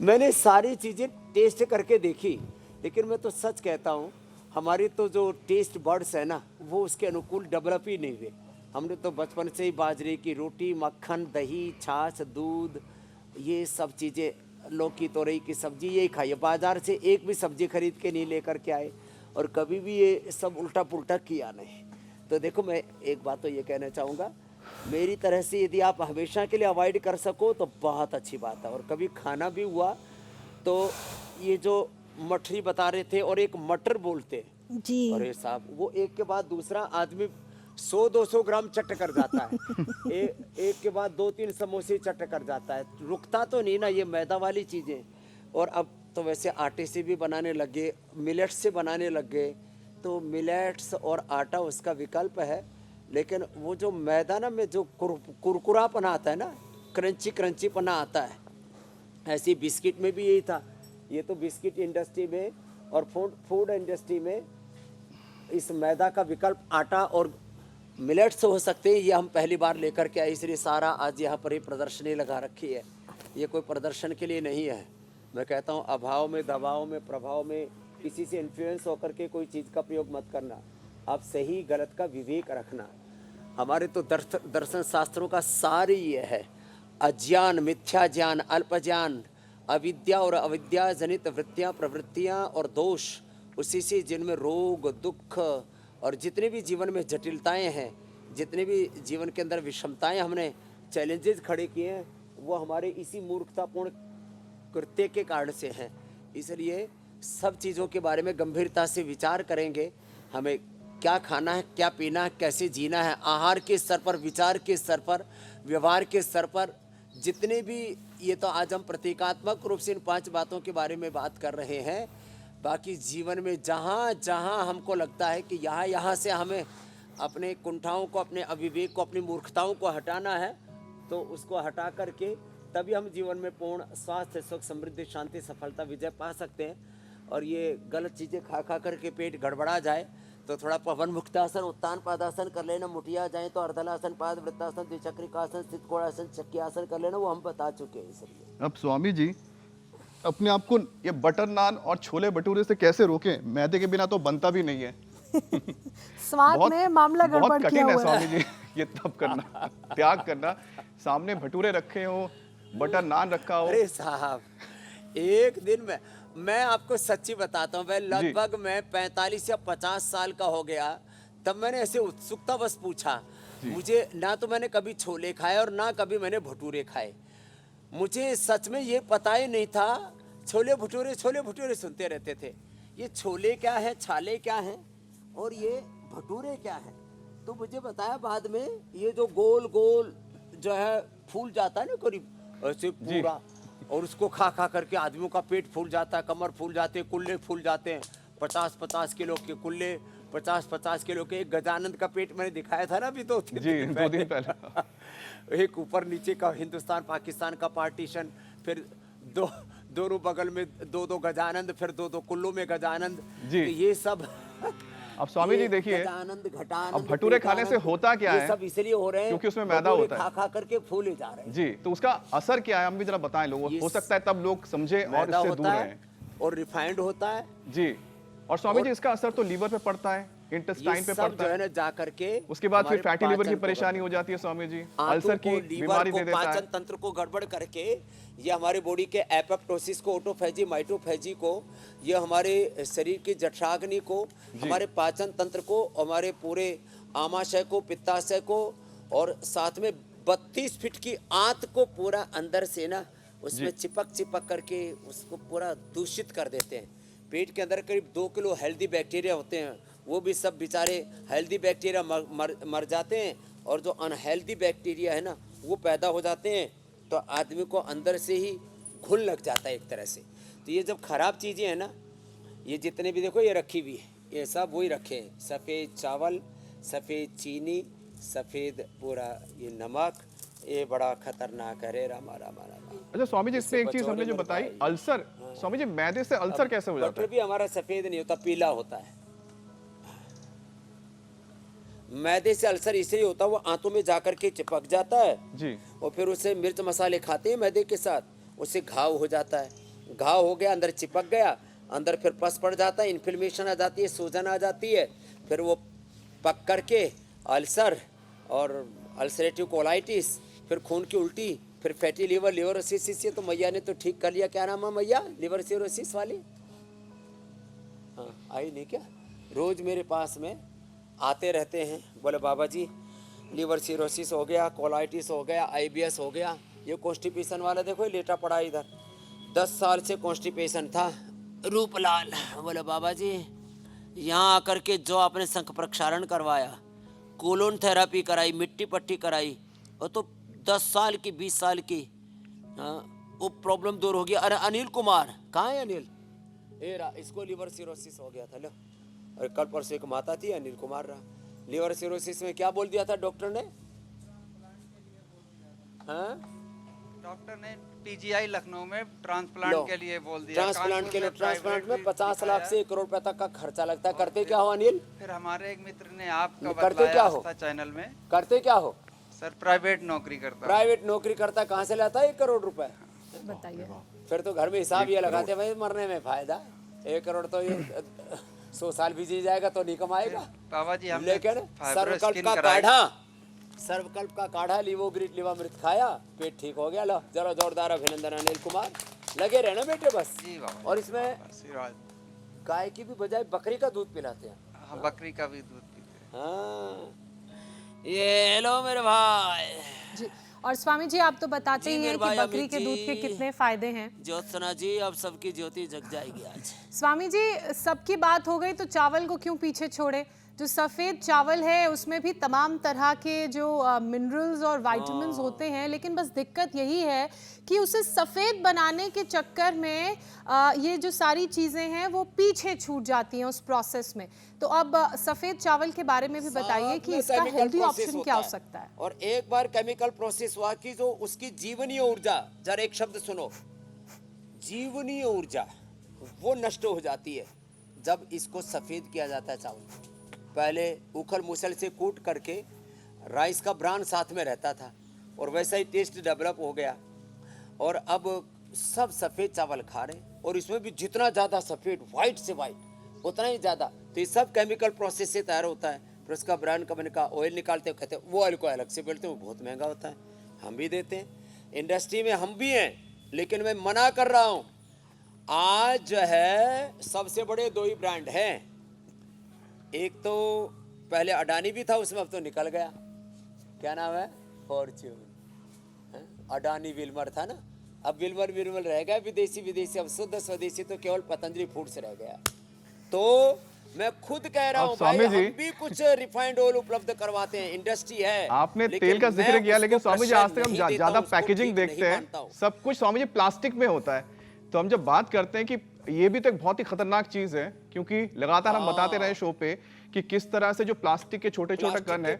D: मैंने सारी चीज़ें टेस्ट करके देखी, लेकिन मैं तो सच कहता हूँ, हमारी तो जो टेस्ट बर्ड्स है ना, वो उसके अनुकूल डेवलप ही नहीं हुए। हमने तो बचपन से ही बाजरे की रोटी, मक्खन, दही, छाछ, दूध, ये सब चीज़ें, लौकी तोरई की सब्जी, यही खाई है। बाजार से एक भी सब्जी खरीद के नहीं लेकर के आए, और कभी भी ये सब उल्टा पुल्टा किया नहीं। तो देखो, मैं एक बात तो ये कहना चाहूँगा, मेरी तरह से यदि आप हमेशा के लिए अवॉइड कर सको तो बहुत अच्छी बात है। और कभी खाना भी हुआ तो ये जो मठरी बता रहे थे और एक मटर बोलते,
E: जी
D: अरे साहब, वो एक के बाद दूसरा आदमी 100-200 ग्राम चट कर जाता है। एक के बाद 2-3 समोसे चट कर जाता है, रुकता तो नहीं ना ये मैदा वाली चीज़ें। और अब तो वैसे आटे से भी बनाने लगे, मिलेट्स से बनाने लग गए, तो मिलेट्स और आटा उसका विकल्प है। लेकिन वो जो मैदा ना में जो कुरकुरापना आता है ना, क्रंची क्रंचीपना आता है, ऐसी बिस्किट में भी यही था। ये तो बिस्किट इंडस्ट्री में और फूड इंडस्ट्री में इस मैदा का विकल्प आटा और मिलेट्स हो सकते हैं। ये हम पहली बार लेकर के आए, इसलिए सारा आज यहाँ पर ही प्रदर्शनी लगा रखी है। ये कोई प्रदर्शन के लिए नहीं है। मैं कहता हूँ, अभाव में, दबाव में, प्रभाव में किसी से इन्फ्लुएंस होकर के कोई चीज़ का प्रयोग मत करना। आप सही गलत का विवेक रखना। हमारे तो दर्शन शास्त्रों का सार ही ये है, अज्ञान, मिथ्या ज्ञान, अल्प ज्ञान, अविद्या और अविद्या जनित वृत्तियाँ, प्रवृत्तियाँ और दोष, उसी से जिनमें रोग, दुख और जितने भी जीवन में जटिलताएं हैं, जितने भी जीवन के अंदर विषमताएं हमने चैलेंजेस खड़े किए हैं, वो हमारे इसी मूर्खतापूर्ण कृत्य के कारण से हैं। इसलिए सब चीज़ों के बारे में गंभीरता से विचार करेंगे। हमें क्या खाना है, क्या पीना है, कैसे जीना है, आहार के स्तर पर, विचार के स्तर पर, व्यवहार के स्तर पर, जितने भी, ये तो आज हम प्रतीकात्मक रूप से इन 5 बातों के बारे में बात कर रहे हैं। बाकी जीवन में जहाँ जहाँ हमको लगता है कि यहाँ से हमें अपने कुंठाओं को, अपने अविवेक को, अपनी मूर्खताओं को हटाना है, तो उसको हटा करके तभी हम जीवन में पूर्ण स्वास्थ्य, सुख, समृद्धि, शांति, सफलता, विजय पा सकते हैं। और ये गलत चीज़ें खा खा करके पेट गड़बड़ा जाए तो थोड़ा पवन मुक्तासन, उत्तान पादासन कर लेना, मुठिया जाए तो अर्धलासन, पाद वृत्तासन, द्विचक्रिकासन, स्थित कोणासन, चक्रियासन कर लेना, वो हम बता चुके हैं। इसलिए
B: अब स्वामी जी, अपने आप को ये बटर नान और छोले भटूरे से कैसे रोकें? मैदे के बिना तो बनता भी नहीं है।
E: स्वाद में मामला गड़बड़
B: बहुत
E: किया
B: कठिन है
E: हुआ है।
B: स्वामी जी, ये तब करना, त्याग करना। सामने भटूरे रखे हो, बटर नान रखा हो।
D: अरे साहब, एक दिन में मैं आपको सच्ची बताता हूँ, मैं लगभग मैं 45 या 50 साल का हो गया, तब मैंने ऐसे उत्सुकता बस पूछा। मुझे ना तो मैंने कभी छोले खाए और ना कभी मैंने भटूरे खाए। मुझे सच में ये पता ही नहीं था। छोले भटूरे सुनते रहते थे। ये छोले क्या है, छाले क्या है और ये भटूरे क्या है, तो मुझे बताया बाद में, ये जो गोल गोल जो है फूल जाता है ना करीब ऐसे पूरा, और उसको खा खा करके आदमियों का पेट फूल जाता है, कमर फूल जाते हैं, कुल्ले फूल जाते हैं। 50-50 किलो के कुल्ले, 50-50 किलो के। एक गजानंद का पेट मैंने दिखाया था ना अभी 2 दिन पहले। एक ऊपर नीचे का हिंदुस्तान पाकिस्तान का पार्टीशन, फिर दोनों बगल में 2-2 गजानंद, फिर 2-2 कुल्लों में गजानंद। तो ये सब
B: अब स्वामी जी देखिए,
D: गजानंद घटानंद
B: अब भटूरे खाने से होता क्या
D: ये
B: है?
D: सब इसलिए हो रहे हैं
B: क्योंकि उसमें मैदा
D: भटूरे
B: होता है।
D: खा खा करके फूले जा रहे हैं।
B: जी, तो उसका असर क्या है, हम भी जरा बताएं लोगों को,
D: ये
B: हो सकता है तब लोग समझे और
D: मैदा
B: इससे दूर
D: होता
B: रहें।
D: है और रिफाइंड होता है।
B: जी, और स्वामी जी इसका असर तो लीवर पे पड़ता है,
D: ये
B: इंटेस्टाइन पे
D: सब
B: पड़ता
D: जो है
B: है,
D: ना जा करके
B: उसके बाद फिर
D: हमारे
B: फैटी लीवर की
D: पाचन को
B: परेशानी
D: गड़बड़-
B: हो जाती है स्वामी जी,
D: आंतों
B: अल्सर
D: को,
B: की
D: लीवर
B: बीमारी
D: को,
B: दे देता है।
D: पाचन तंत्र को गड़बड़ करके ये हमारे बॉडी के एपोप्टोसिस को, ऑटोफेजी, माइटोफेजी को, ये हमारे शरीर की जठराग्नि को, हमारे पाचन तंत्र को, हमारे पूरे आमाशय को, पित्ताशय को, और साथ में 32 फीट की आंत को पूरा अंदर से ना उसमें चिपक करके उसको पूरा दूषित कर देते हैं। पेट के अंदर करीब 2 किलो हेल्दी बैक्टीरिया होते हैं, वो भी सब बेचारे हेल्दी बैक्टीरिया मर जाते हैं, और जो अनहेल्दी बैक्टीरिया है ना वो पैदा हो जाते हैं, तो आदमी को अंदर से ही घुन लग जाता है एक तरह से। तो ये जब खराब चीज़ें हैं ना, ये जितने भी देखो ये रखी हुई है, ये सब वही रखे हैं, सफ़ेद चावल, सफ़ेद चीनी, सफ़ेद पूरा ये नमक, ये बड़ा खतरनाक है रे रामा रामा रामा।
B: अच्छा स्वामी जी, इसमें एक चीज हमने जो
D: बचौने
B: बताई,
D: में
B: अल्सर, स्वामी जी मैदे से अल्सर कैसे हो जाता
D: बटर
B: है?
D: भी हमारा सफ़ेद नहीं होता, पीला होता है। मैदे से अल्सर इसलिए होता है, वो आंतों में जाकर के चिपक जाता है
B: जी,
D: और फिर उसे मिर्च मसाले खाते हैं मैदे के साथ, उससे घाव हो जाता है। घाव हो गया, अंदर चिपक गया, अंदर फिर पस पड़ जाता है, इन्फ्लेमेशन आ जाती है, सूजन आ जाती है, फिर वो पक करके अल्सर और अल्सरेटिव कोलाइटिस, फिर खून की उल्टी, फिर फैटी लीवर, लिवरोसिस। ये तो मैया ने तो ठीक कर लिया। क्या नाम है मैया लिवर सिरोसिस वाली? हाँ, आई नहीं क्या? रोज मेरे पास में आते रहते हैं, बोले बाबा जी लीवर सिरोसिस हो गया, कोलाइटिस हो गया, IBS हो गया। ये कॉन्स्टिपेशन वाला देखो, ये लेटा पड़ा इधर, 10 साल से कॉन्स्टिपेशन था। रूपलाल बोले बाबा जी यहाँ आकर के जो आपने शंख प्रक्षारण करवाया, कोलोन थेरापी कराई, मिट्टी पट्टी कराई, वो तो 10 साल की 20 साल की, हाँ, वो प्रॉब्लम दूर हो गया। अरे अनिल कुमार कहाँ है अनिल? इसको लिवर सिरोसिस हो गया था। लो, और कल परसों एक माता थी, अनिल कुमार रहा। लिवर सिरोसिस में क्या बोल दिया था डॉक्टर ने? हाँ,
F: डॉक्टर ने PGI लखनऊ में
D: लो,
F: ट्रांसप्लांट के लिए बोल दिया।
D: ट्रांसप्लांट के लिए,
F: कानपुर
D: ट्रांसप्लांट में
F: प्राइवेट भी
D: 50 लाख
F: दिखाया।
D: से 1 करोड़ रुपए तक का खर्चा लगता है। करते क्या हो अनिल?
F: फिर हमारे एक मित्र ने आपका
D: करते
F: बतलाया
D: क्या हो?
F: आस्था चैनल में।
D: करते क्या हो?
F: सर प्राइवेट नौकरी करता हूं।
D: प्राइवेट नौकरी करता, कहाँ से लाता है 1 करोड़ रुपए?
A: बताइए।
D: फिर तो घर में हिसाब ये लगाते भाई मरने में फायदा, 1 करोड़ तो ये 100 साल भी जी जाएगा तो नहीं कमाएगा।
F: बाबा जी हमने
D: लेकिन
F: फाइबर
D: सर्वकल्प
F: स्किन
D: का
F: कराई।
D: काढ़ा, सर्वकल्प का काढ़ा, लीवोग्रिट लिवामृत खाया, पेट ठीक हो गया। लो जरा जोरदार अभिनंदन अनिल कुमार, लगे रहना बेटे बस।
F: जी बाबा जी,
D: और इसमें
F: आशीर्वाद।
D: गाय की भी बजाय बकरी का दूध पिलाते हैं।
F: हाँ, बकरी का भी दूध पीते हैं।
D: हाँ, ये हेलो मेरे भाई
A: जी, और स्वामी जी आप तो बताते
D: जी,
A: ही हैं
D: मेरे
A: कि
D: भाई
A: बकरी
D: अमित
A: के दूध के
D: जी।
A: कितने फायदे हैं।
D: ज्योत्सना जी, अब सबकी ज्योति जग जाएगी आज।
A: स्वामी जी सबकी बात हो गई तो चावल को क्यों पीछे छोड़े? जो सफ़ेद चावल है उसमें भी तमाम तरह के जो मिनरल्स और विटामिन्स होते हैं, लेकिन बस दिक्कत यही है कि उसे सफ़ेद बनाने के चक्कर में ये जो सारी चीज़ें हैं वो पीछे छूट जाती हैं उस प्रोसेस में। तो अब सफ़ेद चावल के बारे में भी बताइए कि इसका हेल्दी ऑप्शन क्या हो सकता है?
D: और एक बार केमिकल प्रोसेस हुआ कि जो उसकी जीवनीय ऊर्जा, जरा एक शब्द सुनो, जीवनीय ऊर्जा वो नष्ट हो जाती है जब इसको सफ़ेद किया जाता है चावल। पहले उखल मुसल से कूट करके राइस का ब्रान साथ में रहता था और वैसा ही टेस्ट डेवलप हो गया, और अब सब सफ़ेद चावल खा रहे हैं, और इसमें भी जितना ज़्यादा सफ़ेद, वाइट से वाइट उतना ही ज़्यादा। तो ये सब केमिकल प्रोसेस से तैयार होता है। फिर उसका ब्रांड कंपनी का ऑयल निकालते हैं, कहते हैं वो ऑयल को अलग से बेचते हैं, वो बहुत महंगा होता है, हम भी देते हैं। इंडस्ट्री में हम भी हैं, लेकिन मैं मना कर रहा हूँ। आज जो है सबसे बड़े 2 ही ब्रांड हैं। एक तो पहले अडानी भी था उसमें, अब तो निकल गया, क्या नाम है, फॉर्च्यून। अडानी विल्मर था ना, अब विल्मर रह गया, विदेशी, अब शुद्ध स्वदेशी तो केवल पतंजलि फूड्स रह गया। तो मैं खुद कह रहा
B: अब
D: हूँ
B: स्वामी
D: भाई,
B: जी-
D: हम भी कुछ रिफाइंड ऑयल उपलब्ध करवाते हैं, इंडस्ट्री है।
B: आपने
D: लेकिन
B: तेल का
D: मैं
B: जिक्र किया,
D: उसको
B: लेकिन स्वामी जी
D: प्रश्रय
B: आज तक हम
D: नहीं देता
B: ज्यादा
D: हूं, उसको
B: पैकेजिंग
D: ठीक नहीं
B: देखते हैं,
D: मानता हूं।
B: सब कुछ स्वामी जी प्लास्टिक में होता है। तो हम जब बात करते हैं कि ये भी तो एक बहुत ही खतरनाक चीज है, क्योंकि लगातार हम बताते रहे शो पे कि किस तरह से जो प्लास्टिक के छोटे छोटे कण है,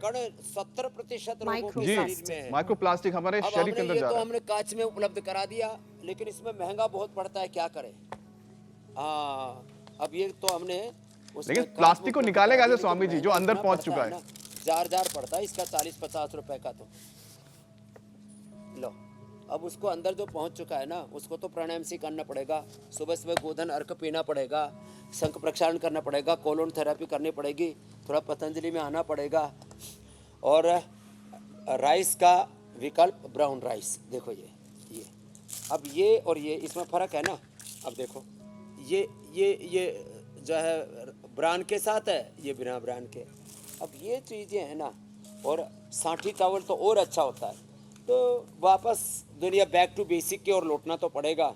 D: 70% लोगों
A: माइक्रो
D: के
B: जी,
D: शरीर में है।
B: माइक्रो प्लास्टिक हमारे
D: अब
B: शरीर के
D: हमने
B: अंदर
D: ये
B: जा
D: तो
B: रहा है।
D: हमने कांच में उपलब्ध करा दिया, लेकिन इसमें महंगा बहुत पड़ता है, क्या करें। हाँ, अब ये तो हमने उसमें
B: लेकिन
D: कांच
B: प्लास्टिक को
D: वो
B: निकालेगा
D: पता
B: ऐसे
D: नहीं,
B: स्वामी जी, जो
D: महंगा
B: अंदर
D: इतना
B: पहुंच
D: पड़ता
B: चुका है।
D: ना, जार जार पड़ता है इसका 40-50 रुपए का। तो लो, अब उसको अंदर जो पहुंच चुका है ना, उसको तो प्राणायाम से करना पड़ेगा। सुबह सुबह गोधन अर्क पीना पड़ेगा, शंख प्रक्षालन करना पड़ेगा, कोलोन थेरेपी करनी पड़ेगी, थोड़ा पतंजलि में आना पड़ेगा। और राइस का विकल्प ब्राउन राइस, देखो ये अब ये और ये इसमें फ़र्क है ना। अब देखो ये जो है ब्रान के साथ है, ये बिना ब्रान के। अब ये चीज़ें हैं ना, और साठी चावल तो और अच्छा होता है। तो वापस दुनिया बैक टू बेसिक की ओर लौटना तो पड़ेगा,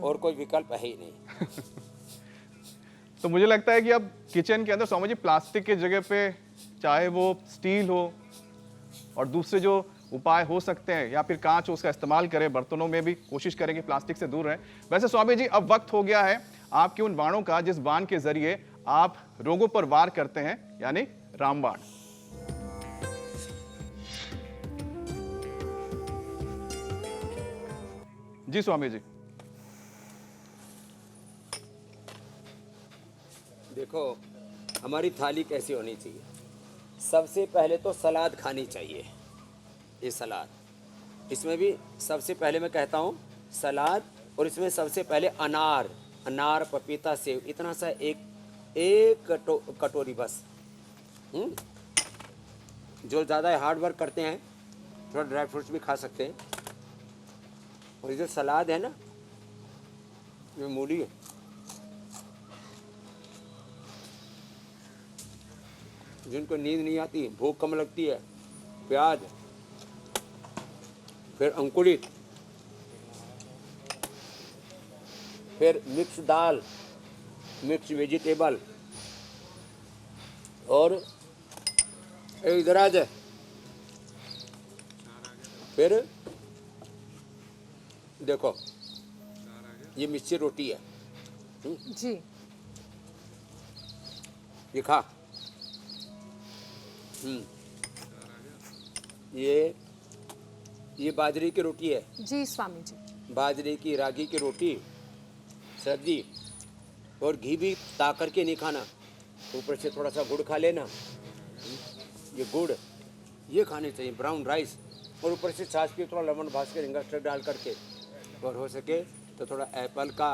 D: और कोई विकल्प है ही नहीं।
B: तो मुझे लगता है कि अब किचन के अंदर स्वामी जी प्लास्टिक की जगह पे चाहे वो स्टील हो और दूसरे जो उपाय हो सकते हैं, या फिर कांच हो, उसका इस्तेमाल करें। बर्तनों में भी कोशिश करें कि प्लास्टिक से दूर रहें। वैसे स्वामी जी, अब वक्त हो गया है आपके उन बाणों का जिस बाण के जरिए आप रोगों पर वार करते हैं, यानी रामबाण। जी स्वामी जी।
D: देखो हमारी थाली कैसी होनी चाहिए। सबसे पहले तो सलाद खानी चाहिए। ये सलाद, इसमें भी सबसे पहले मैं कहता हूँ सलाद, और इसमें सबसे पहले अनार पपीता सेव, इतना सा एक कटोरी बस। जो ज़्यादा हार्ड वर्क करते हैं थोड़ा ड्राई फ्रूट्स भी खा सकते हैं। और ये जो सलाद है ना, ये मूली है, जिनको नींद नहीं आती, भूख कम लगती है, प्याज, फिर अंकुरित, फिर मिक्स दाल, मिक्स वेजिटेबल, और इधर आ जाए, फिर देखो ये मिस्सी रोटी है।
A: जी,
D: ये खा। ये बाजरे की रोटी है,
A: जी स्वामी जी।
D: बाजरे की रागी की रोटी, सब्जी, और घी भी ता करके नहीं खाना, ऊपर से थोड़ा सा गुड़ खा लेना। ये गुड़ ये खाने चाहिए, ब्राउन राइस, और ऊपर से छाछ की थोड़ा लेमन भाज के रिंगा स्टफ डाल करके, और हो सके तो थोड़ा एप्पल का।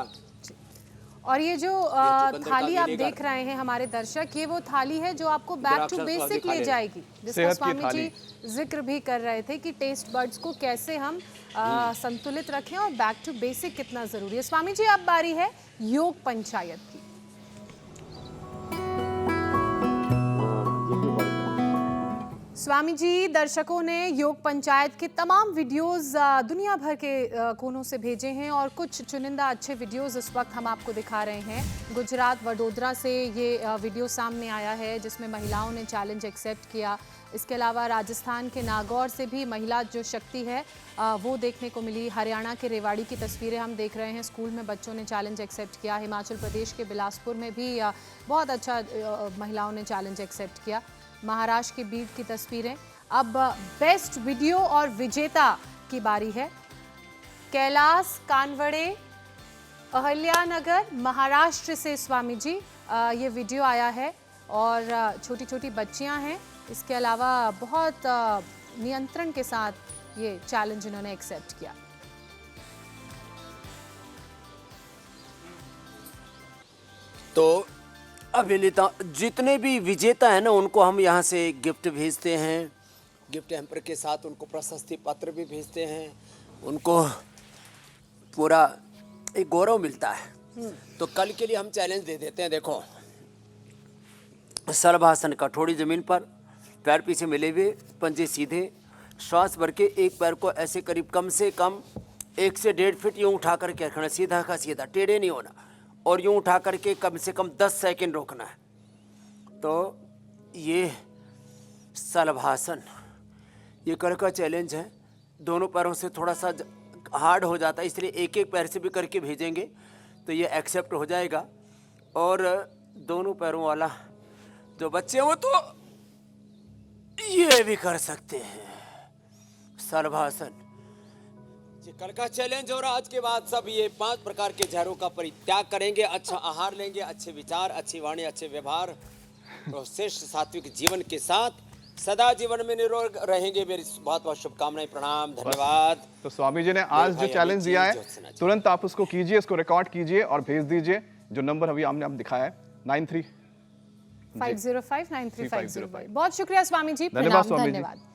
A: और ये जो
D: चुकंदर का
A: थाली आप
D: विनेगर।
A: देख रहे हैं हमारे दर्शक, ये वो थाली है जो आपको बैक टू
D: द्राक्षस वाली
A: बेसिक
D: खा
A: ले
D: लेना।
A: जाएगी, जिसका
B: सेहत की
A: स्वामी
B: थाली।
A: जी जिक्र भी कर रहे थे कि टेस्ट बर्ड्स को कैसे हम संतुलित रखें और बैक टू बेसिक कितना जरूरी है। स्वामी जी, अब बारी है योग पंचायत की। स्वामी जी, दर्शकों ने योग पंचायत के तमाम वीडियोस दुनिया भर के कोनों से भेजे हैं, और कुछ चुनिंदा अच्छे वीडियोस इस वक्त हम आपको दिखा रहे हैं। गुजरात वडोदरा से ये वीडियो सामने आया है जिसमें महिलाओं ने चैलेंज एक्सेप्ट किया। इसके अलावा राजस्थान के नागौर से भी महिला जो शक्ति है वो देखने को मिली। हरियाणा के रेवाड़ी की तस्वीरें हम देख रहे हैं, स्कूल में बच्चों ने चैलेंज एक्सेप्ट किया। हिमाचल प्रदेश के बिलासपुर में भी बहुत अच्छा महिलाओं ने चैलेंज एक्सेप्ट किया। महाराष्ट्र के बीड की तस्वीरें। अब बेस्ट वीडियो और विजेता की बारी है। कैलाश कानवड़े, अहल्यानगर, महाराष्ट्र से स्वामी जी ये वीडियो आया है, और छोटी छोटी बच्चियां हैं। इसके अलावा बहुत नियंत्रण के साथ ये चैलेंज इन्होंने एक्सेप्ट किया।
D: तो अभिनेता जितने भी विजेता हैं ना, उनको हम यहाँ से गिफ्ट भेजते हैं। गिफ्ट हैम्पर के साथ उनको प्रशस्ति पत्र भी भेजते हैं। उनको पूरा एक गौरव मिलता है। तो कल के लिए हम चैलेंज दे देते हैं। देखो, सर्वासन, कठोरी जमीन पर, पैर पीछे मिले हुए, पंजे सीधे, श्वास भर के एक पैर को ऐसे करीब कम से कम 1 से 1.5 फीट यूँ उठा करके रखना, सीधा का सीधा, टेढ़े नहीं होना, और यूँ उठा करके कम से कम 10 सेकंड रोकना है। तो ये सलभासन, ये कल का चैलेंज है। दोनों पैरों से थोड़ा सा हार्ड हो जाता है, इसलिए एक एक पैर से भी करके भेजेंगे तो ये एक्सेप्ट हो जाएगा। और दोनों पैरों वाला जो बच्चे हो तो ये भी कर सकते हैं। सर्वासन, जी, कल का चैलेंज और आज के बाद सब ये 5 प्रकार के जहरों का परित्याग करेंगे, अच्छा आहार लेंगे, अच्छे विचार, अच्छी वाणी, अच्छे व्यवहार, तो श्रेष्ठ सात्विक जीवन के साथ सदा जीवन में निरोग रहेंगे। मेरी बहुत बहुत शुभकामनाएं, प्रणाम, धन्यवाद।
B: तो स्वामी जी ने आज जो
D: भाई
B: चैलेंज
D: अमित
B: दिया
D: जी,
B: है
D: ज्योत्सना जी।
B: तुरंत आप उसको कीजिए, इसको रिकॉर्ड कीजिए और भेज दीजिए। जो नंबर अभी हमने दिखाया है 93
A: 5059350।
B: 3505।
A: बहुत शुक्रिया स्वामी जी,
B: धन्यवाद
A: प्रणाम,
B: स्वामी जी।
A: धन्यवाद।